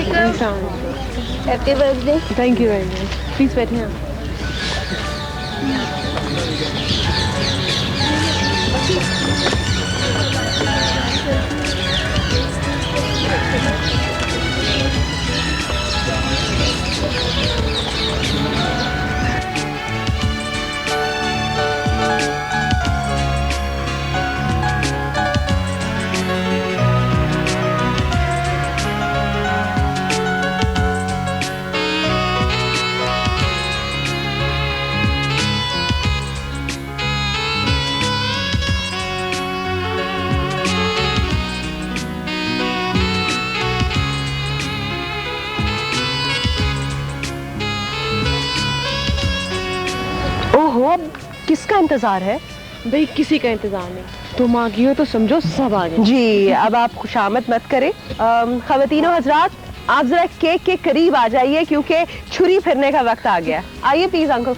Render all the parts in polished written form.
Happy birthday. Thank you very much. Please बैठे हैं। ओहो, अब किसका इंतजार है? भाई किसी का इंतजार नहीं, तुम आ गई हो तो समझो सब आ गए। जी, अब आप खुशामद मत करें। ख़वातीनो हजरात, आप जरा केक के करीब आ जाइए क्योंकि छुरी फिरने का वक्त आ गया। आइए प्लीज अंकल।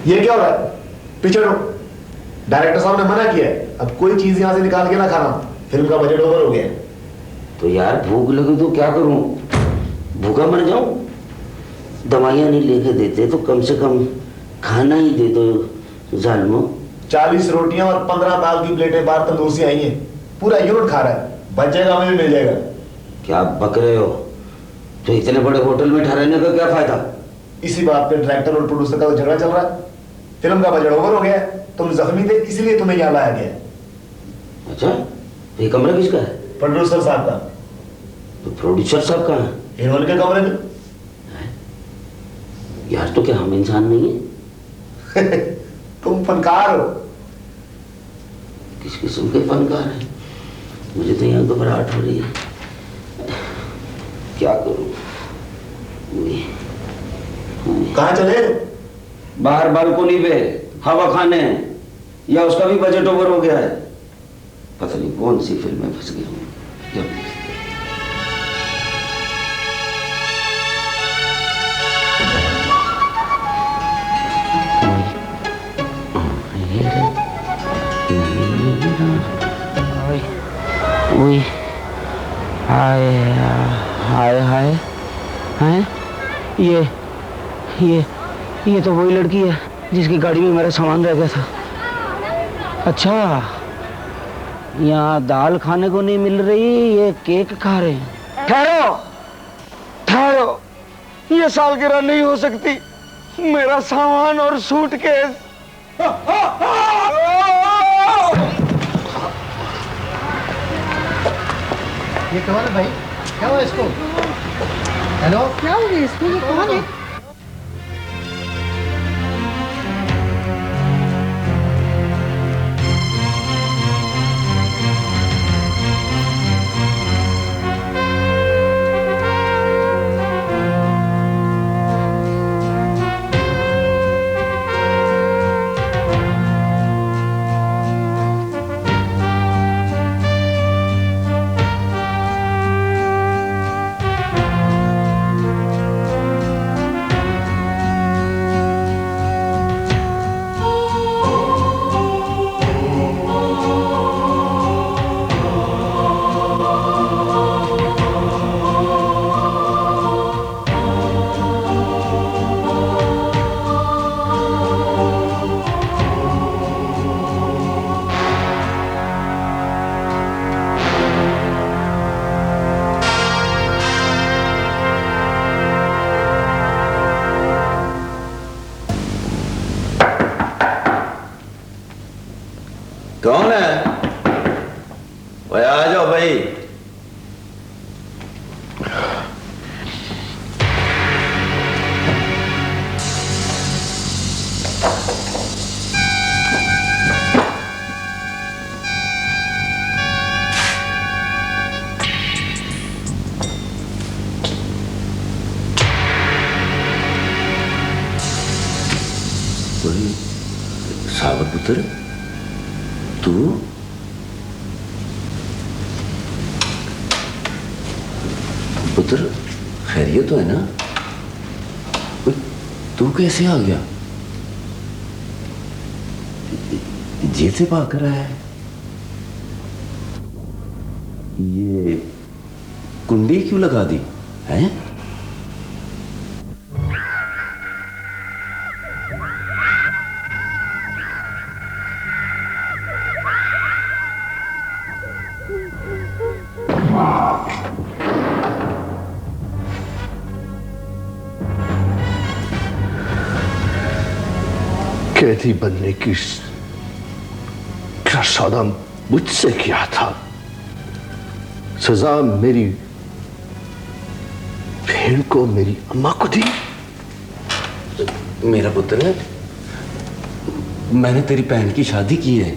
ये क्या हो रहा है? पीछे हटो। डायरेक्टर साहब ने मना किया है, अब कोई चीज यहां से निकाल के ना खाना, फिल्म का बजट ओवर हो गया है। तो यार भूख लगी तो क्या करूं? भूखा मर जाऊं? दवाइयां नहीं लेके देते तो कम से कम खाना ही दे दो जालिमो। 40 रोटियां और 15 दाल की प्लेटें बाहर तंदूर से आई हैं, पूरा यूनिट खा रहा है, बच जाएगा, हमें भी मिल जाएगा। क्या बक रहे हो? तो इतने बड़े होटल में ठहरने का क्या फायदा? इसी बात पे डायरेक्टर और प्रोड्यूसर का तो झगड़ा चल रहा है। फिल्म का बजट ओवर हो गया है, तुम जख्मी थे इसलिए तुम्हें यहाँ लाया गया। अच्छा, ये कमरा किसका है? प्रोड्यूसर साहब का। तो प्रोड्यूसर साहब कहाँ है? इन्होंने के कमरे में। यार तो क्या हम इंसान नहीं है? तुम फनकार हो। किस किस्म के फनकार हैं? मुझे तो यहाँ घबराहट हो रही है, क्या करूं? कहाँ चले? बाहर बालकोनी पे हवा खाने, या उसका भी बजट ओवर हो गया है? पता नहीं कौन सी फिल्म में फंस गया हूँ। हाय हाय हाय हाय, ये तो वही लड़की है जिसकी गाड़ी में मेरा सामान रह गया था। अच्छा, यहाँ दाल खाने को नहीं मिल रही, ये केक खा रहे हैं। ठहरो ठहरो, ये सालगिरह नहीं हो सकती। मेरा सामान और सूटकेस। ये कौन है भाई? क्या हुआ इसको? हेलो, क्या हो गया इसको? ये कौन है? कौन है? ओए आ जाओ भाई। सावर पुत्र, तू पुत्र खैरियत तो है ना? तू कैसे आ गया? जेल से भाग कर आया है? ये कुंडी क्यों लगा दी है? कैदी बनने की क्या सौदा मुझसे किया था, सजा मेरी भेड़ को मेरी अम्मा को दी। मेरा पुत्र, मैंने तेरी बहन की शादी की है,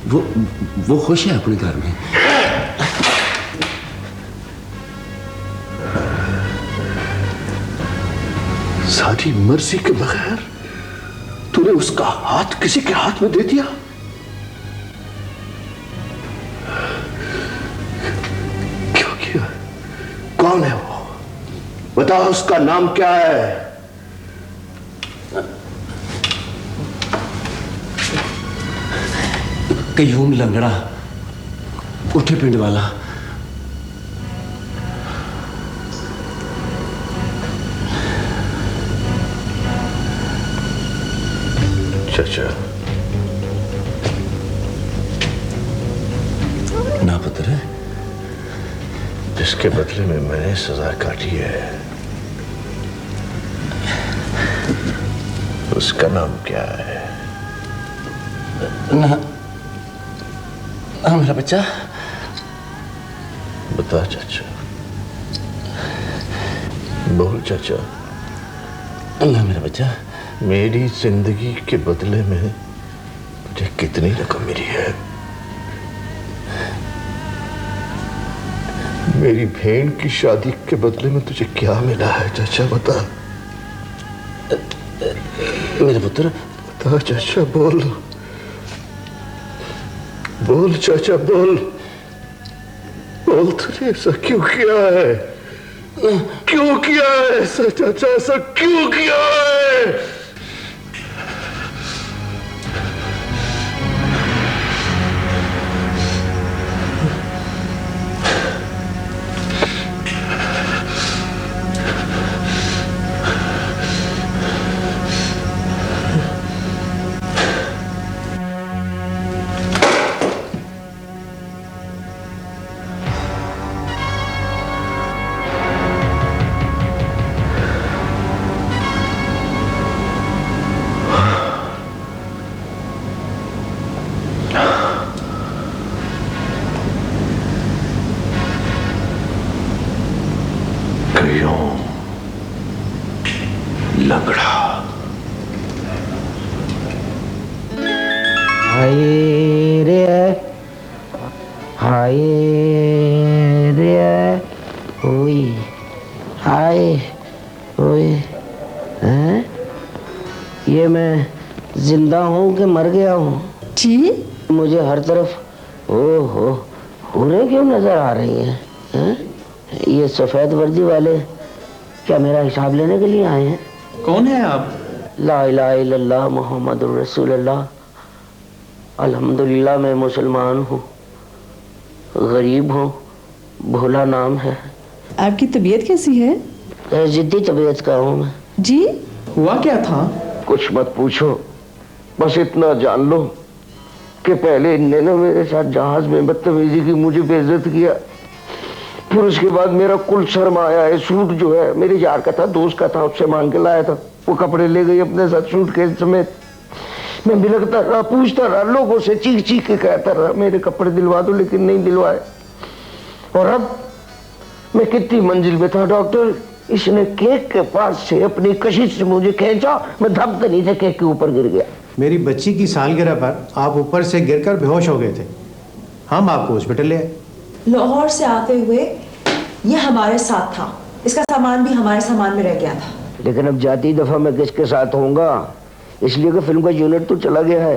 वो खुश है अपने घर में। सारी मर्जी के बगैर तूने उसका हाथ किसी के हाथ में दे दिया। क्यों किया? कौन है वो? बता, उसका नाम क्या है? कयूम लंगड़ा, उठे पिंड वाला। चाचा, ना पुत्र, जिसके बदले में मैंने सजा काटी है, उसका नाम क्या है? ना मेरा बच्चा। बता चाचा, बोल चाचा। ना मेरा बच्चा। मेरी जिंदगी के बदले में तुझे कितनी रकम मिली है? मेरी बहन की शादी के बदले में तुझे क्या मिला है चाचा? बता मेरे पुत्र। बता चाचा, बोल बोल चाचा, बोल बोल। तूने ऐसा क्यों किया है? क्यों किया है ऐसा चाचा? ऐसा क्यों किया है? लंगड़ा। हाय रे, हाय रे, ओए, हाय ओए। हैं? ये मैं जिंदा हूँ कि मर गया हूँ? जी मुझे हर तरफ ओहो हुरें क्यों नजर आ रही हैं? ये सफेद वर्दी वाले क्या मेरा हिसाब लेने के लिए आए हैं? कौन है आप? ला इलाहा इल्लल्लाह मुहम्मदुर रसूलुल्लाह। अल्हम्दुलिल्लाह मैं मुसलमान हूँ, गरीब हूँ, भोला नाम है। आपकी तबीयत कैसी है? जिद्दी तबीयत का हूँ मैं। जी हुआ क्या था? कुछ मत पूछो, बस इतना जान लो कि पहले इनने ना मेरे साथ जहाज में बदतमीजी की, मुझे बेइज्जत किया। फिर उसके बाद मेरा कुल शर्म आया है। सूट जो है मेरे यार का था, दोस्त का था, उससे मांग के लाया था। वो कपड़े ले गई अपने साथ सूट के समेत। मैं बिलखता रहा, पूछता रहा, लोगों से चीख चीख के कहता रहा मेरे कपड़े दिलवा दो, लेकिन नहीं दिलवाए। और अब मैं कितनी मंजिल में था डॉक्टर, इसने केक के पास से अपनी कशिश से मुझे खींचा, मैं धपते नहीं थे केक के ऊपर गिर गया। मेरी बच्ची की सालगिरह पर आप ऊपर से गिरकर बेहोश हो गए थे, हम आपको हॉस्पिटल ले आए। लाहौर से आते हुए ये हमारे साथ था, इसका सामान भी हमारे सामान में रह गया था। लेकिन अब जाती दफा मैं किसके साथ होऊंगा, इसलिए कि फिल्म का यूनिट तो चला गया है।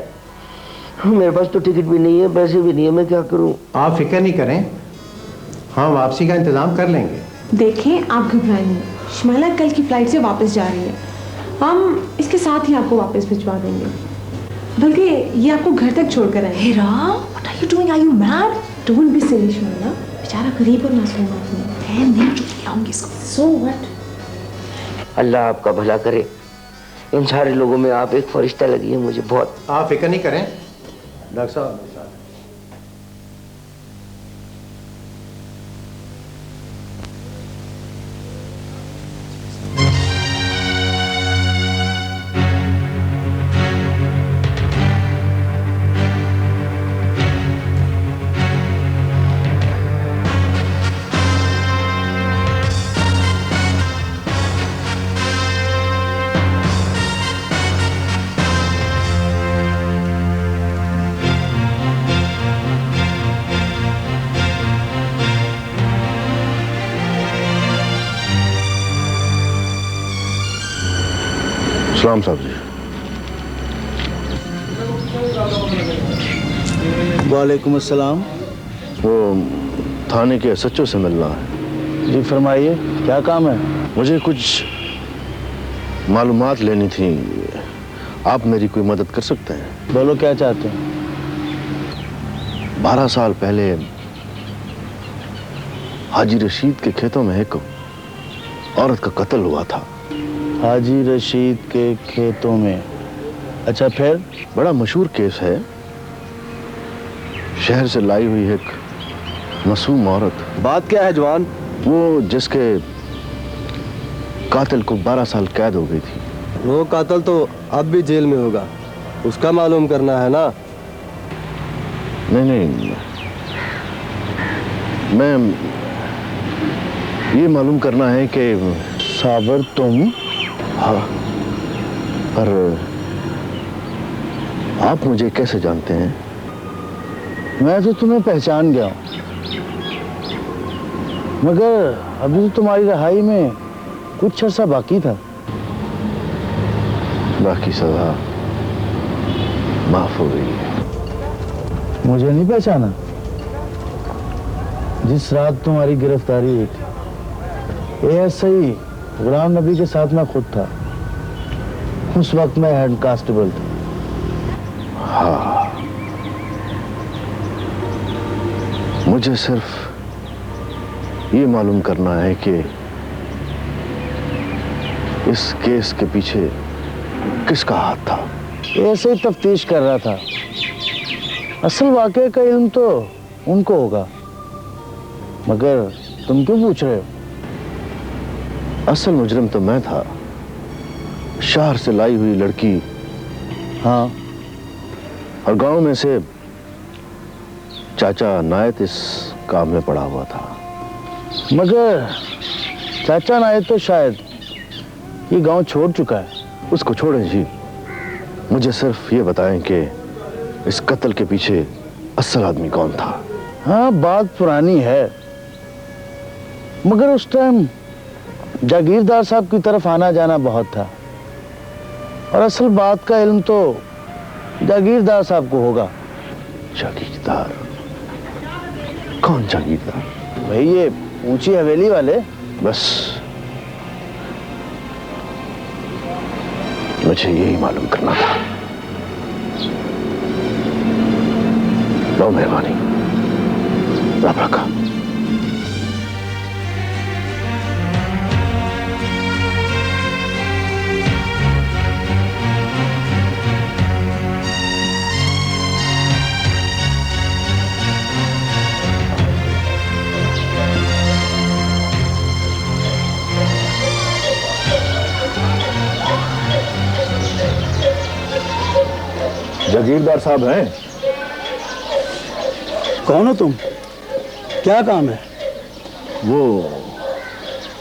मेरे पास तो टिकट भी नहीं है, पैसे भी नहीं है, मैं क्या करूं? आप फिक्र नहीं करें, हम वापसी का इंतजाम कर लेंगे। देखें, आप घबराएं नहीं। शमाइला कल की फ्लाइट से वापस जा रही है, हम इसके साथ ही आपको वापस भिजवा देंगे, बल्कि ये आपको घर तक छोड़ कर आएंगे। Hera, what are you doing? Are you mad? Don't be silly Shamaila, बेचारा गरीब और मासूम आदमी है। मैं नहीं चुप लाऊंगी इसको। So what? अल्लाह आपका भला करे। इन सारे लोगों में आप एक फरिश्ता लगी है मुझे बहुत। आप फिक्र नहीं करें डॉक्टर साहब। सलाम साहब जी। वालेकुम अस्सलाम। वो थाने के सच्चो से मिलना है। जी फरमाइए, क्या काम है? मुझे कुछ मालूमात लेनी थी, आप मेरी कोई मदद कर सकते हैं? बोलो क्या चाहते हैं? 12 साल पहले हाजी रशीद के खेतों में एक औरत का कत्ल हुआ था। हाजी रशीद के खेतों में? अच्छा, फिर? बड़ा मशहूर केस है। शहर से लाई हुई एक मासूम औरत। बात क्या है जवान? वो जिसके कातिल को 12 साल कैद हो गई थी। वो कातिल तो अब भी जेल में होगा, उसका मालूम करना है ना? नहीं, मैं ये मालूम करना है कि साबर तुम? हाँ, पर आप मुझे कैसे जानते हैं? मैं तो तुम्हें पहचान गया हूं, मगर अभी तो तुम्हारी रिहाई में कुछ अर्सा बाकी था। बाकी सजा माफ हो गई है। मुझे नहीं पहचाना? जिस रात तुम्हारी गिरफ्तारी हुई थी, ऐसे ही गुलाम नबी के साथ मैं खुद था। उस वक्त मैं हेड कांस्टेबल था। हाँ, मुझे सिर्फ ये मालूम करना है कि इस केस के पीछे किसका हाथ था। ऐसे ही तफ्तीश कर रहा था। असल वाकये का इल्म तो उनको होगा, मगर तुम क्यों पूछ रहे हो? असल मुजरिम तो मैं था। शहर से लाई हुई लड़की। हाँ, और गांव में से चाचा नायत इस काम में पड़ा हुआ था। मगर चाचा नायत तो शायद ये गांव छोड़ चुका है। उसको छोड़ें जी, मुझे सिर्फ ये बताएं कि इस कत्ल के पीछे असल आदमी कौन था। हाँ, बात पुरानी है, मगर उस टाइम जागीरदार साहब की तरफ आना जाना बहुत था, और असल बात का इल्म तो जागीरदार साहब को होगा। जागीरदार? कौन जागीरदार? भाई ये ऊंची हवेली वाले। बस मुझे यही मालूम करना था। लो मेहरबानी, रब रखा। जागीरदार साहब हैं? कौन हो तुम? क्या काम है? वो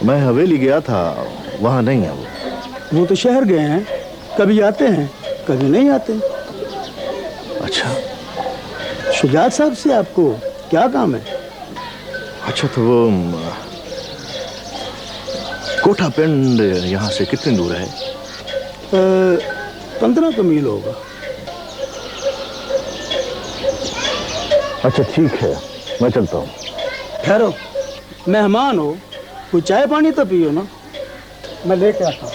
मैं हवेली गया था, वहां नहीं है वो तो शहर गए हैं, कभी आते हैं कभी नहीं आते। अच्छा, शुजात साहब से आपको क्या काम है? अच्छा, तो वो कोठा पिंड यहाँ से कितनी दूर है? 15 मील होगा। अच्छा ठीक है, मैं चलता हूँ। ठहरो, मेहमान हो, कोई चाय पानी तो पियो ना, मैं लेके आता हूँ।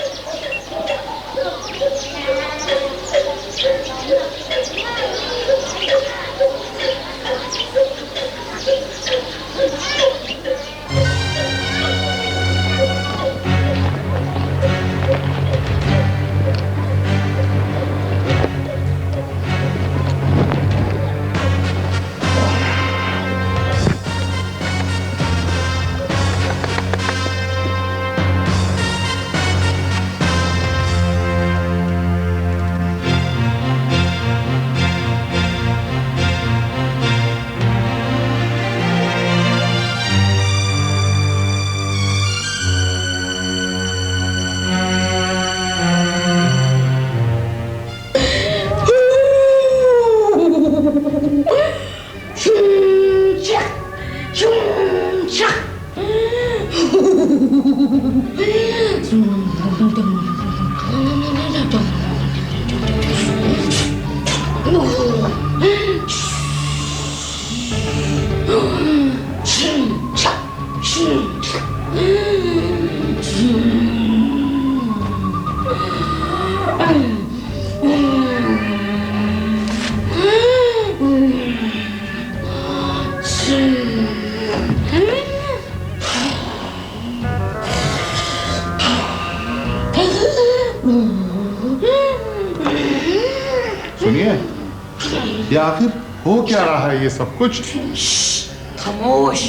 सुनिए, ये आखिर हो क्या रहा है ये सब कुछ? खामोश,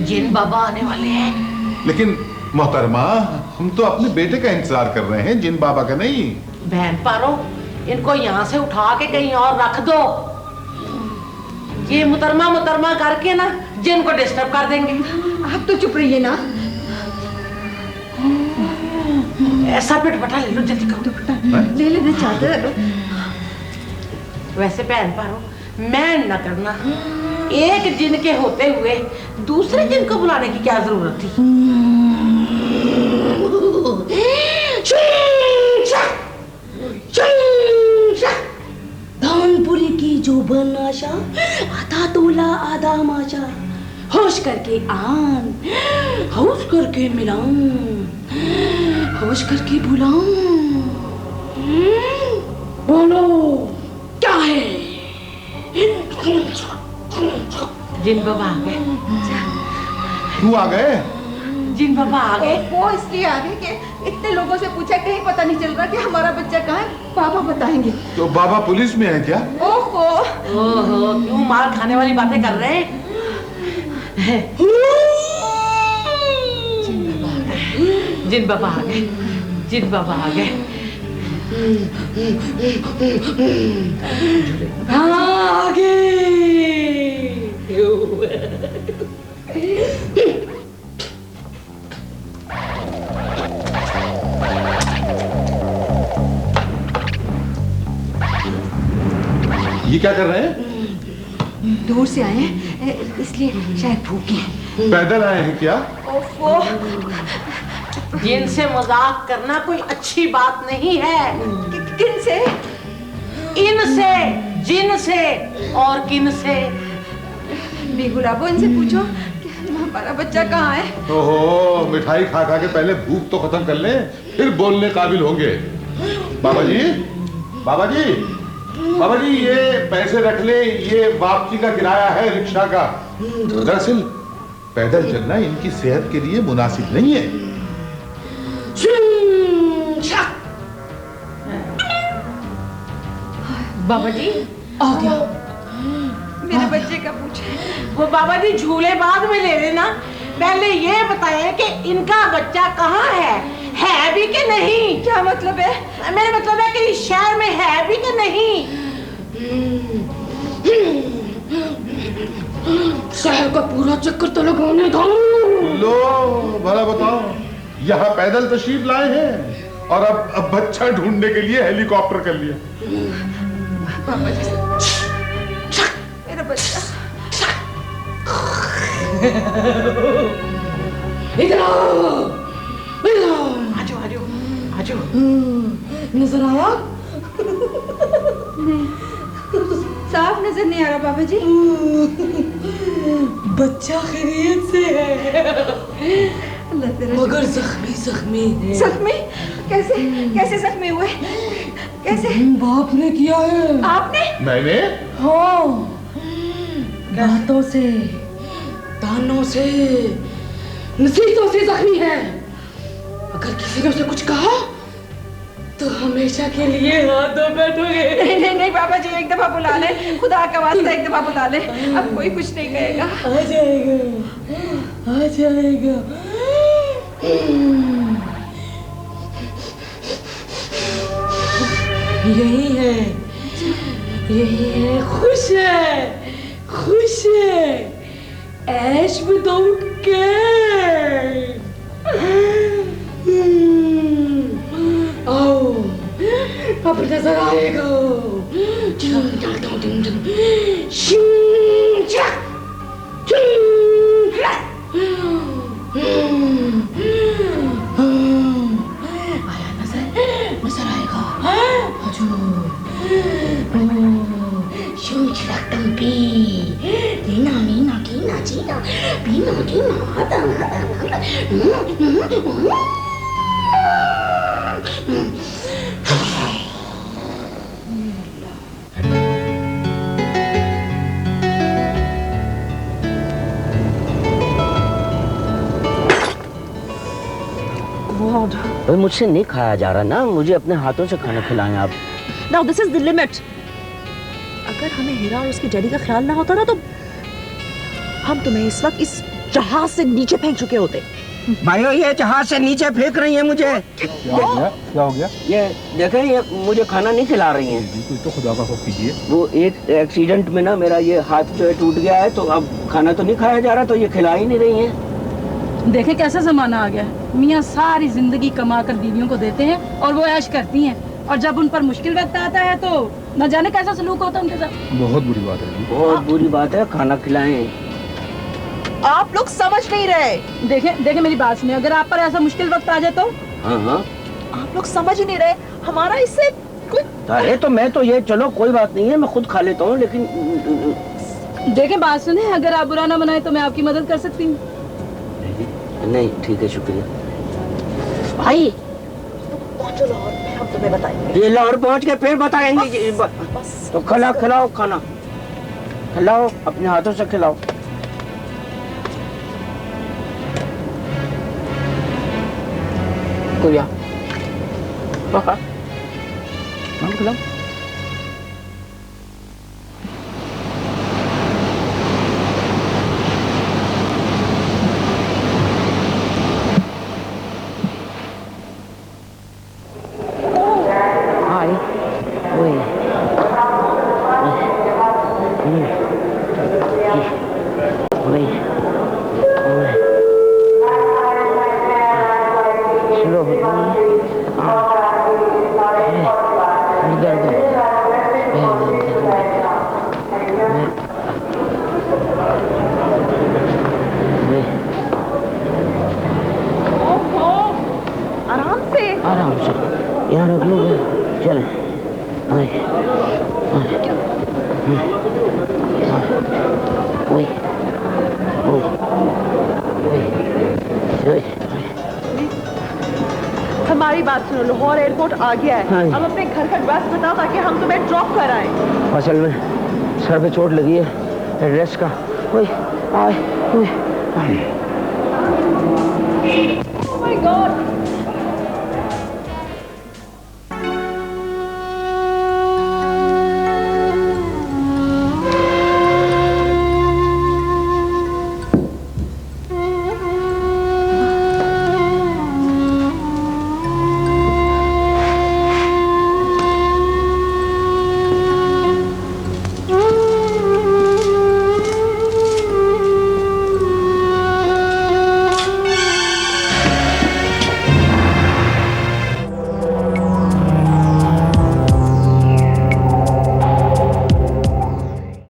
जिन बाबा आने वाले हैं। लेकिन मोहतरमा, हम तो अपने बेटे का इंतजार कर रहे हैं, जिन बाबा का नहीं। बहन पारो, इनको यहाँ से उठा के कहीं और रख दो। ये मुतरमा मुतरमा करके ना जिन को डिस्टर्ब कर देंगे। आप तो चुप रहिए ना। ऐसा पिटपटा ले लो, जल्दी करो। ले लेना चाहते हैं। वैसे बहन पारो, मैं न करना, एक जिन के होते हुए दूसरे जिन को बुलाने की क्या जरूरत थी? धानपुरी की जो बनाशा, आधा तोला आधा माशा, होश करके आन, होश करके मिलाऊं, होश करके बुलाऊं। बोलो क्या है? जिन बाबा आ गए। तू आ गए? जिन बाबा आ गए। वो इसलिए आ गए कि इतने लोगों से पूछा, कहीं पता नहीं चल रहा कि हमारा बच्चा कहाँ है। पापा बताएंगे। तो बाबा पुलिस में है क्या? ओहो, ओहो, क्यों मार खाने वाली बातें कर रहे हैं? जिन बाबा आ गए, जिन बाबा आ गए। भागे। ये क्या कर रहे हैं? दूर से आए हैं, इसलिए शायद भूखे हैं। पैदल आए हैं क्या? ओफो, जिनसे मजाक करना कोई अच्छी बात नहीं है। किन से? इनसे, जिन से और किन से। बेगुलाबो, इनसे पूछो कि हमारा बच्चा कहाँ है। ओहो, मिठाई खा खा के पहले भूख तो खत्म कर लें, फिर बोलने काबिल होंगे। बाबा जी, बाबा जी, बाबा जी, ये पैसे रख ले, ये वापसी का किराया है रिक्शा का। दरअसल पैदल चलना इनकी सेहत के लिए मुनासिब नहीं है। बाबा जी आ गया। मेरे बच्चे का पूछे। वो बाबा जी झूले बाद में ले लेना, पहले ये बताएं कि इनका बच्चा कहाँ है भी कि नहीं? क्या मतलब है? मेरा मतलब है कि इस शहर में है भी कि नहीं? शहर का पूरा चक्कर तो लगाने दो। लो भला बताओ, यहाँ पैदल तशरीफ लाए हैं और अब बच्चा ढूंढने के लिए हेलीकॉप्टर कर लिया। पापा जी, मेरा बच्चा। इधर आओ, इधर आओ। आजो आजो आजो। नजर आया? साफ नजर नहीं आ रहा बाबा जी। बच्चा खैरियत से है मगर जख्मी जख्मी जख्मी? कैसे कैसे जख्मी हुए? कैसे? बाप ने किया है। आपने? मैंने? हाँ, बातों से, तानों से, नसीहतों से जख्मी है। अगर किसी ने उसे कुछ कहा तो हमेशा के लिए हाथों बैठोगे। नहीं नहीं नहीं बाबा जी, एक दफा बुला ले, खुदा का वास्ता एक दफा बुला ले। अब कोई कुछ नहीं कहेगा। आ जाएगा, आ जाएगा। यही है, यही है, खुश है, खुश है, ऐश विदाउट केयर। आओ, अब नजर आएगा। आया नजर आएगा। नीना नीना कीना चीना पीना कीना आता मुझसे नहीं खाया जा रहा ना, मुझे अपने हाथों से खाना खिलाएं आप। Now this is the limit. अगर हमें हीरा और उसके डैडी का ख्याल ना होता ना तो हम तुम्हें इस वक्त इस जहाज से नीचे फेंक चुके होते। भाइयों, ये जहाज से नीचे फेंक रही है मुझे। क्या हो गया? ये देखें, ये मुझे खाना नहीं खिला रही हैं। तो खुदा का खौफ कीजिए। वो एक एक्सीडेंट में ना मेरा ये हाथ जो है टूट गया है, तो अब खाना तो नहीं खाया जा रहा, तो ये खिला ही नहीं रही हैं। देखें कैसा जमाना आ गया है। मियाँ सारी जिंदगी कमा कर बीवियों को देते हैं और वो ऐश करती हैं, और जब उन पर मुश्किल वक्त आता है तो न जाने कैसा सलूक होता है उनके साथ। बहुत बुरी बात है, बहुत बुरी बात है। खाना खिलाएं। आप लोग समझ नहीं रहे। देखें मेरी बात सुनिए, अगर आप पर ऐसा मुश्किल वक्त आ जाए तो। हाँ हाँ, आप लोग समझ ही नहीं रहे। हमारा इससे कोई। अरे तो मैं तो ये, चलो कोई बात नहीं है, मैं खुद खा लेता हूँ, लेकिन देखें बात सुने, अगर आप बुरा ना बनाए तो मैं आपकी मदद कर सकती हूँ। नहीं ठीक है, शुक्रिया भाई। पहुंचो लाहौर, हम तुम्हें बताएंगे। ये लाहौर पहुंच के फिर बताएंगे। बस। तो खिलाओ खाना, खिलाओ, अपने हाथों से खिलाओ। कुरिया खिलाओ। आराम से यहाँ रख लो। चल हमारी बात सुनो, लाहौर एयरपोर्ट आ गया है। हाँ। अब अपने घर का एड्रेस बताओ ताकि हम तुम्हें ड्रॉप कराएं। असल में सर पे चोट लगी है, एड्रेस का। ओए, आए, ओए।